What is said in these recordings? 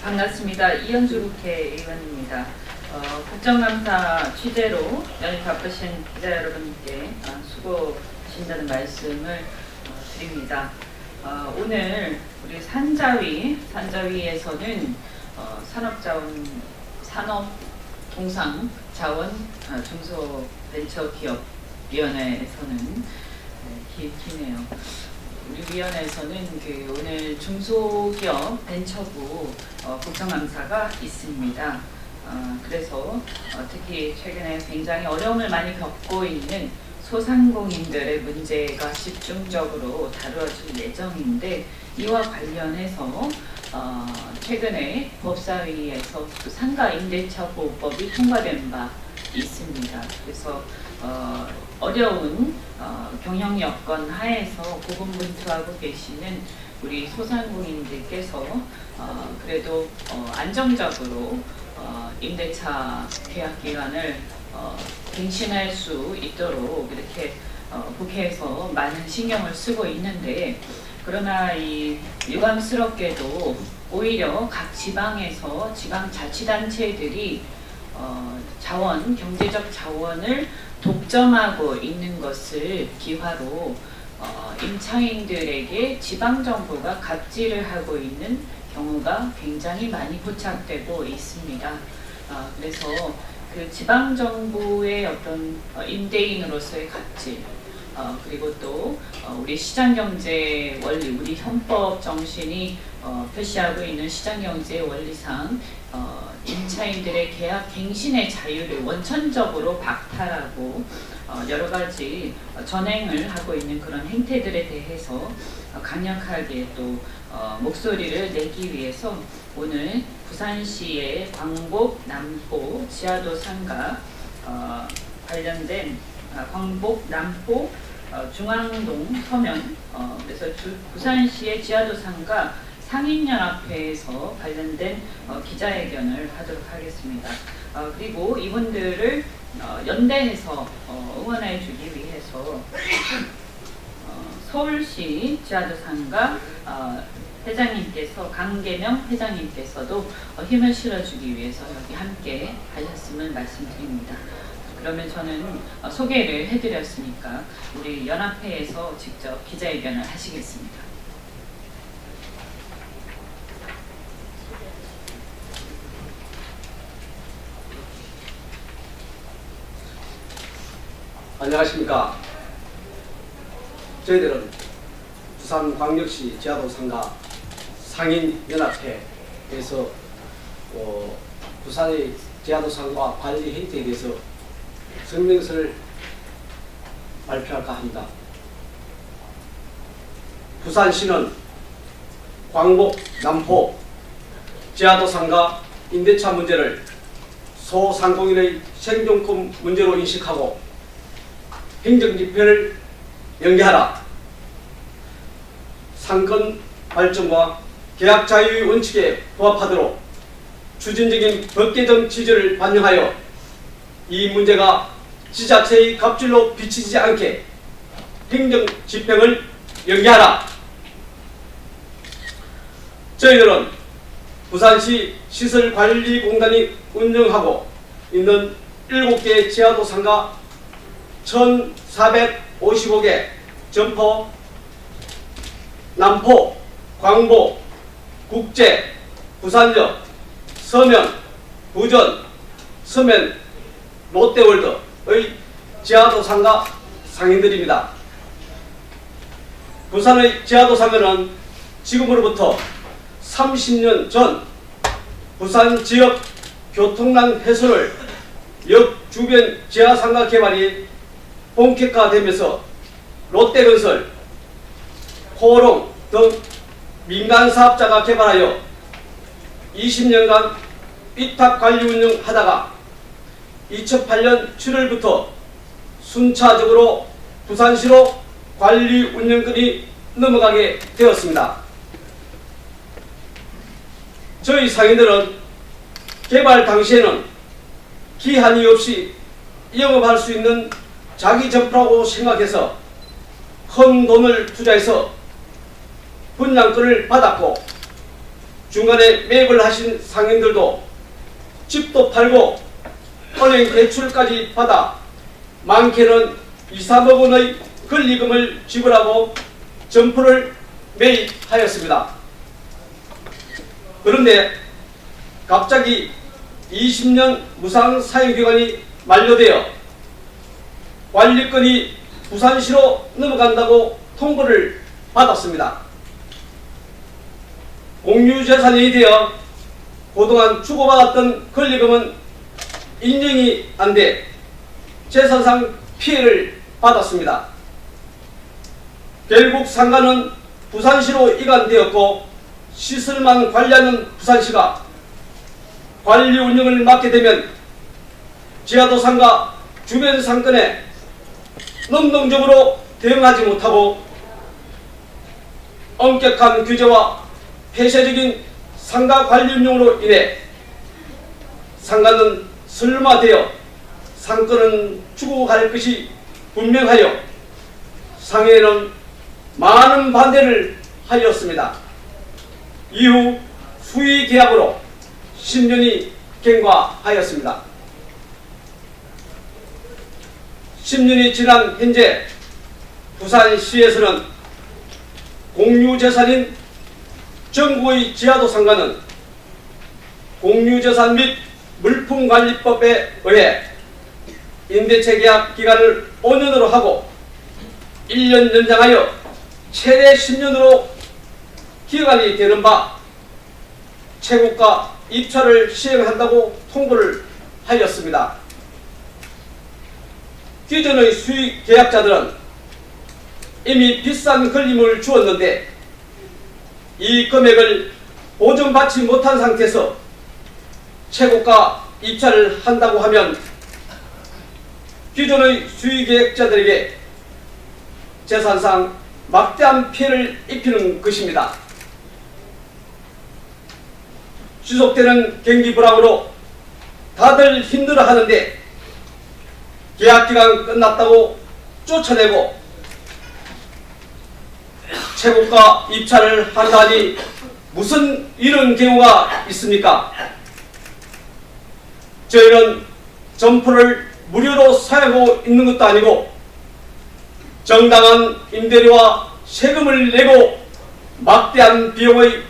반갑습니다. 이현주 국회의원입니다. 국정감사 취재로 연일 바쁘신 기자 여러분께 수고하신다는 말씀을 드립니다. 오늘 우리 산자위에서는 산업통상자원 중소벤처기업위원회에서는 기네요. 우리 위원회에서는 오늘 중소기업 벤처부 국정감사가 있습니다. 그래서 특히 최근에 굉장히 어려움을 많이 겪고 있는 소상공인들의 문제가 집중적으로 다뤄질 예정인데, 이와 관련해서 최근에 법사위에서 상가 임대차 보호법이 통과된 바 있습니다. 그래서 어려운 경영 여건 하에서 고군분투하고 계시는 우리 소상공인들께서 그래도 안정적으로 임대차 계약 기간을 갱신할 수 있도록 이렇게 국회에서 많은 신경을 쓰고 있는데, 그러나 유감스럽게도 오히려 각 지방에서 지방자치단체들이 경제적 자원을 독점하고 있는 것을 기화로 임차인들에게 지방정부가 갑질을 하고 있는 경우가 굉장히 많이 포착되고 있습니다. 그래서 그 지방정부의 어떤 임대인으로서의 갑질, 그리고 또 우리 시장경제 원리, 우리 헌법 정신이 표시하고 있는 시장경제 원리상 임차인들의 계약 갱신의 자유를 원천적으로 박탈하고 여러 가지 전행을 하고 있는 그런 행태들에 대해서 강력하게 또 목소리를 내기 위해서 오늘 부산시의 광복, 남포, 지하도 상가 관련된 광복, 남포, 중앙동, 서면, 그래서 부산시의 지하도 상가 상인연합회에서 관련된 기자회견을 하도록 하겠습니다. 그리고 이분들을 연대해서 응원해 주기 위해서 서울시 지하도 상가 회장님께서, 강계명 회장님께서도 힘을 실어주기 위해서 여기 함께 하셨음을 말씀드립니다. 그러면 저는 소개를 해드렸으니까 우리 연합회에서 직접 기자회견을 하시겠습니다. 안녕하십니까. 저희들은 부산광역시 지하도 상가 상인연합회에서 부산의 지하도 상가 관리 행태에 대해서 성명서를 발표할까 합니다. 부산시는 광복, 남포, 지하도 상가 임대차 문제를 소상공인의 생존권 문제로 인식하고 행정집행을 연계하라. 상권 발전과 계약 자유의 원칙에 부합하도록 추진적인 법 개정 취지를 반영하여 이 문제가 지자체의 갑질로 비치지 않게 행정집행을 연계하라. 저희들은 부산시 시설관리공단이 운영하고 있는 7개 지하도 상가 1,455개 점포, 남포, 광복, 국제, 부산역, 서면, 부전, 서면, 롯데월드의 지하도 상가 상인들입니다. 부산의 지하도 상가는 지금으로부터 30년 전 부산 지역 교통난 해소를 역 주변 지하상가 개발이 본격화되면서 롯데건설, 호롱 등 민간사업자가 개발하여 20년간 위탁관리 운영하다가 2008년 7월부터 순차적으로 부산시로 관리 운영권이 넘어가게 되었습니다. 저희 상인들은 개발 당시에는 기한이 없이 영업할 수 있는 자기 점포라고 생각해서 큰 돈을 투자해서 분양권을 받았고 중간에 매입을 하신 상인들도 집도 팔고 은행 대출까지 받아 많게는 2, 3억 원의 권리금을 지불하고 점포를 매입하였습니다. 그런데 갑자기 20년 무상 사용기간이 만료되어 관리권이 부산시로 넘어간다고 통보를 받았습니다. 공유재산이 되어 그동안 주고받았던 권리금은 인정이 안 돼 재산상 피해를 받았습니다. 결국 상가는 부산시로 이관되었고 시설만 관리하는 부산시가 관리 운영을 맡게 되면 지하도 상가 주변 상권에 능동적으로 대응하지 못하고 엄격한 규제와 폐쇄적인 상가 관리 운영으로 인해 상가는 슬림화되어 상권은 죽어갈 것이 분명하여 상해에는 많은 반대를 하였습니다. 이후 수의 계약으로 10년이 경과하였습니다. 10년이 지난 현재 부산시에서는 공유재산인 전국의 지하도 상가는 공유재산 및 물품관리법에 의해 임대차 계약 기간을 5년으로 하고 1년 연장하여 최대 10년으로 기간이 되는 바 최고가 입찰을 시행한다고 통보를 하였습니다. 기존의 수익 계약자들은 이미 비싼 권리금을 주었는데 이 금액을 보전받지 못한 상태에서 최고가 입찰을 한다고 하면 기존의 수익 계약자들에게 재산상 막대한 피해를 입히는 것입니다. 지속되는 경기 불황으로 다들 힘들어하는데 계약기간 끝났다고 쫓아내고 최고가 입찰을 한다니 무슨 이런 경우가 있습니까? 저희는 점포를 무료로 사용하고 있는 것도 아니고 정당한 임대료와 세금을 내고 막대한 비용의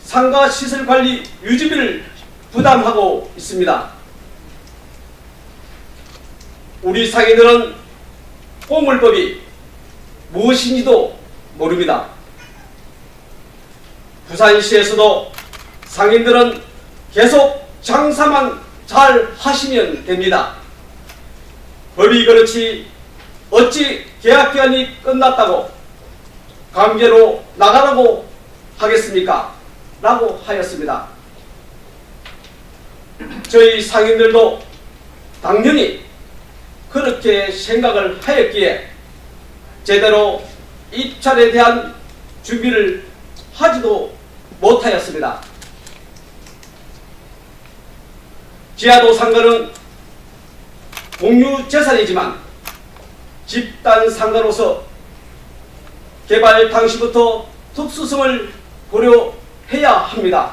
상가 시설 관리 유지비를 부담하고 있습니다. 우리 상인들은 공물법이 무엇인지도 모릅니다. 부산시에서도 상인들은 계속 장사만 잘 하시면 됩니다. 법이 그렇지 어찌 계약기간이 끝났다고 강제로 나가라고 하겠습니까? 라고 하였습니다. 저희 상인들도 당연히 그렇게 생각을 하였기에 제대로 입찰에 대한 준비를 하지도 못하였습니다. 지하도 상가는 공유재산이지만 집단 상가로서 개발 당시부터 특수성을 고려해야 합니다.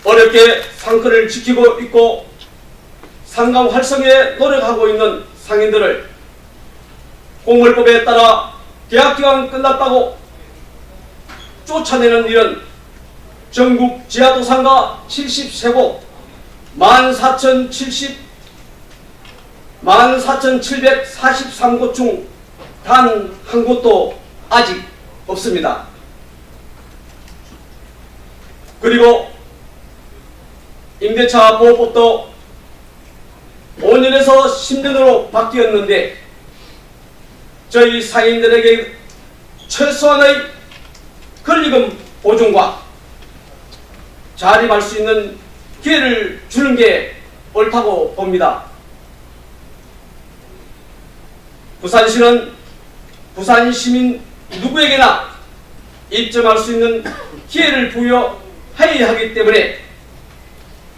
어렵게 상권을 지키고 있고 상가 활성에 노력하고 있는 상인들을 공물법에 따라 계약기간 끝났다고 쫓아내는 일은 전국 지하도 상가 73곳 14,743곳 중 단 한 곳도 아직 없습니다. 그리고 임대차 보호법도 5년에서 10년으로 바뀌었는데 저희 상인들에게 최소한의 권리금 보존과 자립할 수 있는 기회를 주는 게 옳다고 봅니다. 부산시는 부산 시민 누구에게나 입점할 수 있는 기회를 부여해야 하기 때문에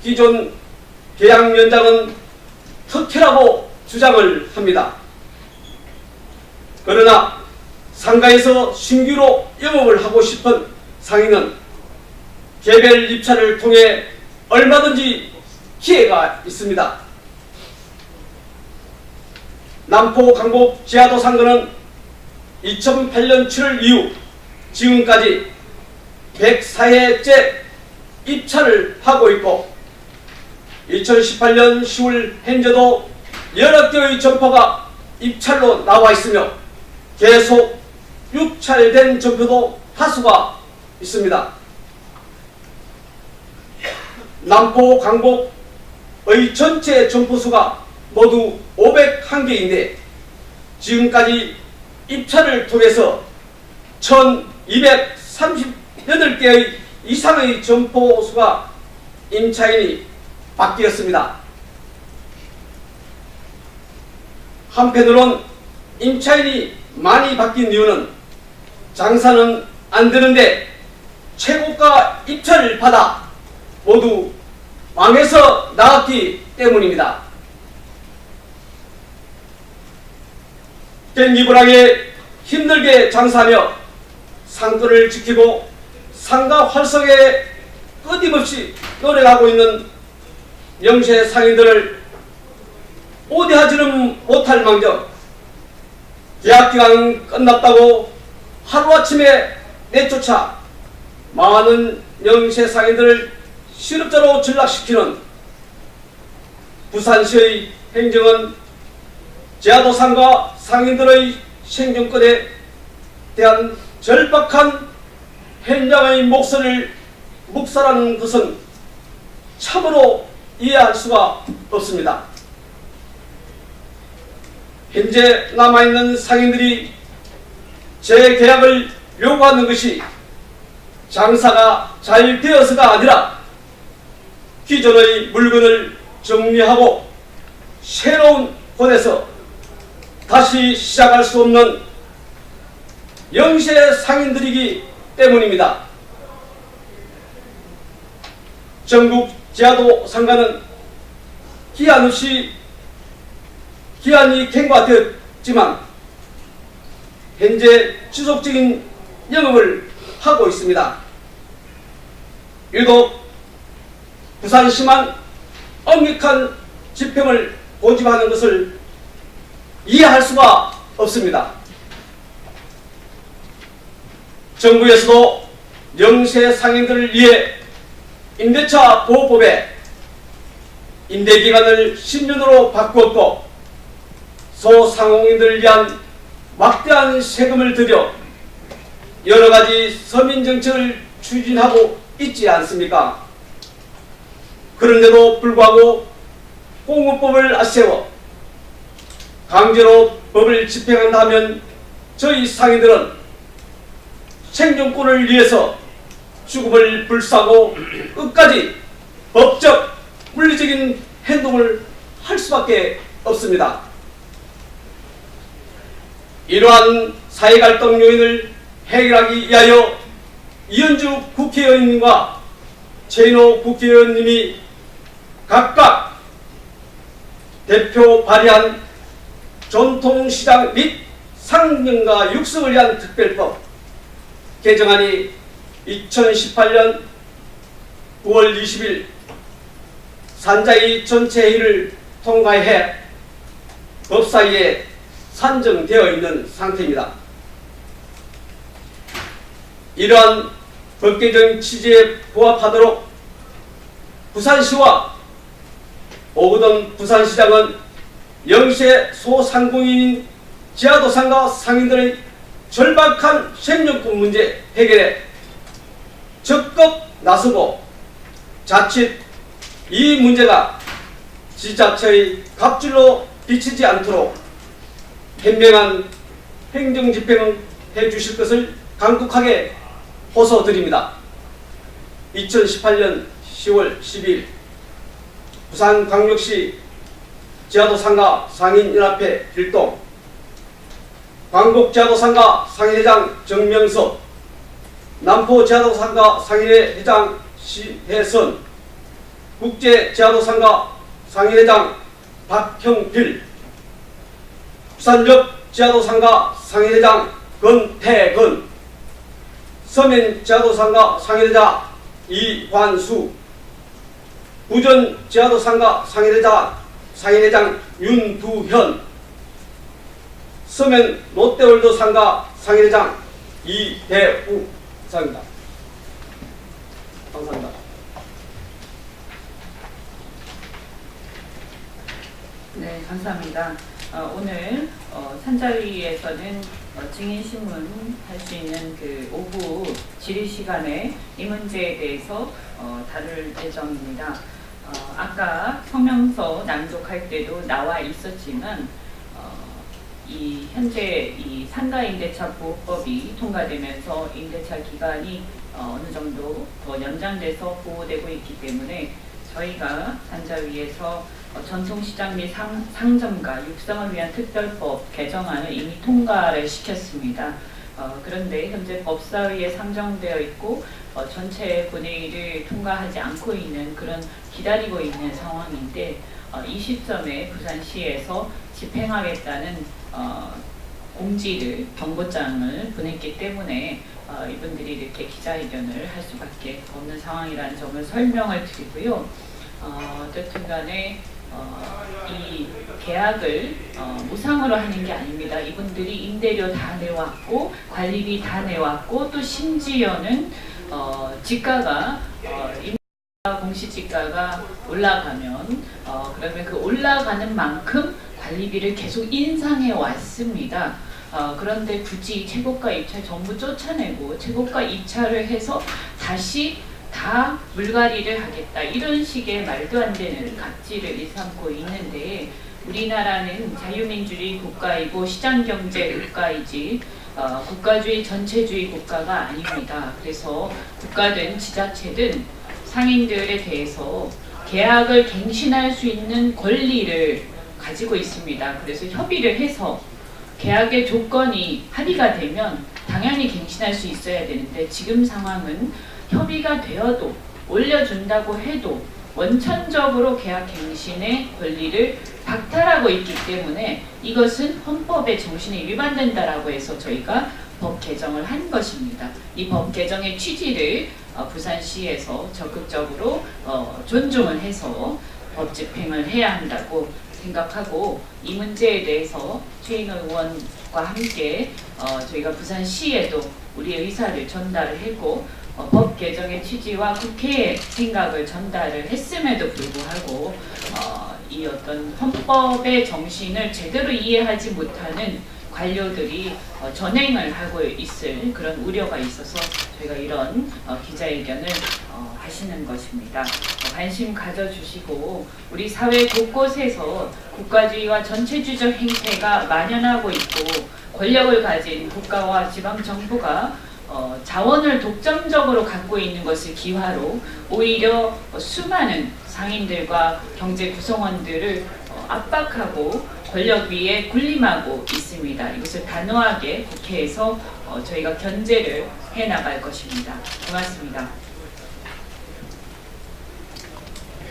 기존 계약 연장은 특혜라고 주장을 합니다. 그러나 상가에서 신규로 영업을 하고 싶은 상인은 개별 입찰을 통해 얼마든지 기회가 있습니다. 남포 강북 지하도 상가는 2008년 7월 이후 지금까지 104회째 입찰을 하고 있고 2018년 10월 현재도 여러 개의 점포가 입찰로 나와 있으며 계속 유찰된 점포도 다수가 있습니다. 남포 강북의 전체 점포수가 모두 501개인데 지금까지 입찰을 통해서 1238개의 이상의 점포수가 임차인이 바뀌었습니다. 한편으론 임차인이 많이 바뀐 이유는 장사는 안 되는데 최고가 입찰을 받아 모두 망해서 나갔기 때문입니다. 깽기불하게 힘들게 장사하며 상권을 지키고 상가 활성에 끊임없이 노력하고 있는 영세 상인들을 오대하지는 못할 망정 계약기간 끝났다고 하루아침에 내쫓아 많은 영세 상인들을 실업자로 전락시키는 부산시의 행정은 지하도 상가 상인들의 생존권에 대한 절박한 현장의 목소리를 묵살하는 것은 참으로 이해할 수가 없습니다. 현재 남아있는 상인들이 재계약을 요구하는 것이 장사가 잘 되어서가 아니라 기존의 물건을 정리하고 새로운 곳에서 다시 시작할 수 없는 영세 상인들이기 때문입니다. 전국 지하도 상가는 기한 없이 기한이 경과되었지만 현재 지속적인 영업을 하고 있습니다. 유독 부산시만 엄격한 집행을 고집하는 것을 이해할 수가 없습니다. 정부에서도 영세 상인들을 위해 임대차 보호법에 임대기간을 10년으로 바꾸었고 소상공인들을 위한 막대한 세금을 들여 여러가지 서민정책을 추진하고 있지 않습니까? 그런데도 불구하고 공무법을 앞세워 강제로 법을 집행한다면 저희 상인들은 생존권을 위해서 죽음을 불사고 끝까지 법적, 물리적인 행동을 할 수밖에 없습니다. 이러한 사회갈등 요인을 해결하기 위하여 이현주 국회의원님과 최인호 국회의원님이 각각 대표 발의한 전통시장 및 상경가 육성을 위한 특별법 개정안이 2018년 9월 20일 산자위 전체 회의를 통과해 법사위에 산정되어 있는 상태입니다. 이러한 법 개정 취지에 부합하도록 부산시와 오거돈 부산시장은 영세 소상공인인 지하도 상가 상인들의 절박한 생존권 문제 해결에 적극 나서고 자칫 이 문제가 지자체의 갑질로 비치지 않도록 현명한 행정 집행을 해주실 것을 간곡하게 호소드립니다. 2018년 10월 10일 부산광역시 지하도 상가 상인연합회 일동 광복 지하도 상가 상인회장 정명섭, 남포 지하도 상가 상인회 회장 시혜선, 국제 지하도 상가 상인회장 박형필, 부산역 지하도 상가 상인회장 권태근, 서면 제야도상가 상임회장 이관수, 부전 제야도상가 상임회장 윤두현, 서면 롯데월드 상가 상임회장 이대우 상입니다. 감사합니다. 네, 감사합니다. 오늘 산자위에서는 증인신문 할 수 있는 그 오후 질의 시간에 이 문제에 대해서 다룰 예정입니다. 아까 성명서 낭독할 때도 나와 있었지만 이 현재 이 상가임대차 보호법이 통과되면서 임대차 기간이 어느 정도 더 연장돼서 보호되고 있기 때문에 저희가 산자위에서 전통시장 및 상점가 육성을 위한 특별법 개정안을 이미 통과를 시켰습니다. 그런데 현재 법사위에 상정되어 있고 전체 본회의를 통과하지 않고 있는 그런 기다리고 있는 상황인데 이 시점에 부산시에서 집행하겠다는 공지를 경고장을 보냈기 때문에 이분들이 이렇게 기자회견을 할 수밖에 없는 상황이라는 점을 설명을 드리고요. 어쨌든 간에 이 계약을 무상으로 하는 게 아닙니다. 이분들이 임대료 다 내왔고 관리비 다 내왔고 또 심지어는 지가가 공시지가가 올라가면 그러면 그 올라가는 만큼 관리비를 계속 인상해 왔습니다. 그런데 굳이 최고가 입찰 전부 쫓아내고 최고가 입찰을 해서 다시 다 물갈이를 하겠다 이런 식의 말도 안 되는 갑질을 일삼고 있는데 우리나라는 자유민주주의 국가이고 시장경제 국가이지 국가주의 전체주의 국가가 아닙니다. 그래서 국가든 지자체든 상인들에 대해서 계약을 갱신할 수 있는 권리를 가지고 있습니다. 그래서 협의를 해서 계약의 조건이 합의가 되면 당연히 갱신할 수 있어야 되는데 지금 상황은 협의가 되어도 올려준다고 해도 원천적으로 계약 갱신의 권리를 박탈하고 있기 때문에 이것은 헌법의 정신에 위반된다라고 해서 저희가 법 개정을 한 것입니다. 이 법 개정의 취지를 부산시에서 적극적으로 존중을 해서 법 집행을 해야 한다고 생각하고 이 문제에 대해서 최인호 의원과 함께 저희가 부산시에도 우리의 의사를 전달을 했고 법 개정의 취지와 국회의 생각을 전달을 했음에도 불구하고 이 어떤 헌법의 정신을 제대로 이해하지 못하는 관료들이 전행을 하고 있을 그런 우려가 있어서 저희가 이런 기자회견을 하시는 것입니다. 관심 가져주시고 우리 사회 곳곳에서 국가주의와 전체주의적 행태가 만연하고 있고 권력을 가진 국가와 지방정부가 자원을 독점적으로 갖고 있는 것을 기화로 오히려 수많은 상인들과 경제 구성원들을 압박하고 권력 위에 군림하고 있습니다. 이것을 단호하게 국회에서 저희가 견제를 해나갈 것입니다. 고맙습니다.